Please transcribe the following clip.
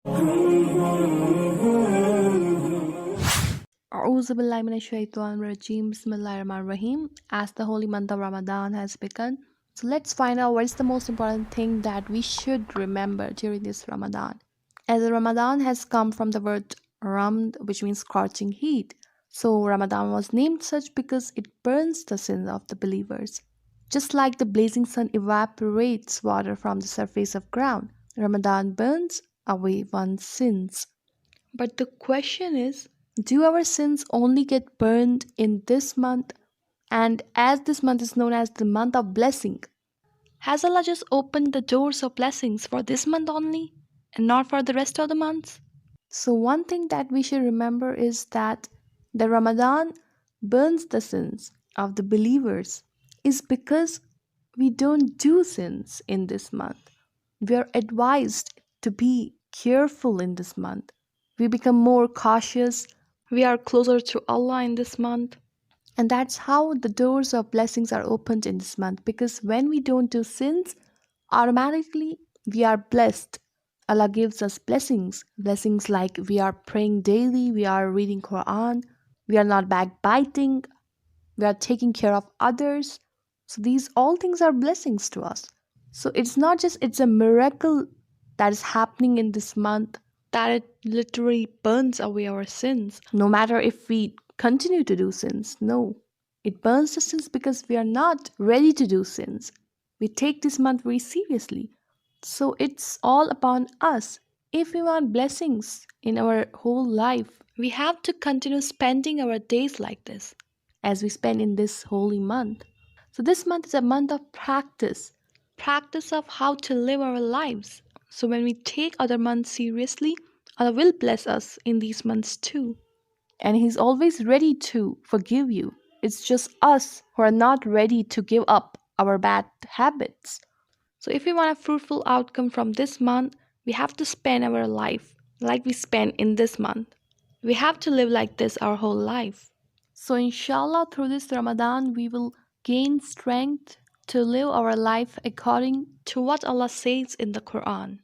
A'udhu billahi minash shaitanir rajim. Bismillahir Rahmanir Rahim. As the holy month of Ramadan has begun, so let's find out what is the most important thing that we should remember during this Ramadan. As Ramadan has come from the word Ramd, which means scorching heat. So Ramadan was named such because it burns the sins of the believers. Just like the blazing sun evaporates water from the surface of ground, Ramadan burns away one's sins. But the question is, do our sins only get burned in this month? And as this month is known as the month of blessing, has Allah just opened the doors of blessings for this month only and not for the rest of the months? So, one thing that we should remember is that the Ramadan burns the sins of the believers is because we don't do sins in this month. We are advised to be careful in this month. We become more cautious. We are closer to Allah in this month. And that's how the doors of blessings are opened in this month because when we don't do sins, automatically we are blessed. Allah gives us blessings. Blessings like we are praying daily, we are reading Quran, we are not backbiting, we are taking care of others. So these all things are blessings to us. So it's not just it's a miracle that is happening in this month that it literally burns away our sins. No matter if we continue to do sins, no. It burns the sins because we are not ready to do sins. We take this month very seriously. So it's all upon us. If we want blessings in our whole life, we have to continue spending our days like this as we spend in this holy month. So this month is a month of practice, practice of how to live our lives. So when we take other months seriously, Allah will bless us in these months too. And He's always ready to forgive you. It's just us who are not ready to give up our bad habits. So if we want a fruitful outcome from this month, we have to spend our life like we spend in this month. We have to live like this our whole life. So inshallah through this Ramadan we will gain strength to live our life according to what Allah says in the Quran.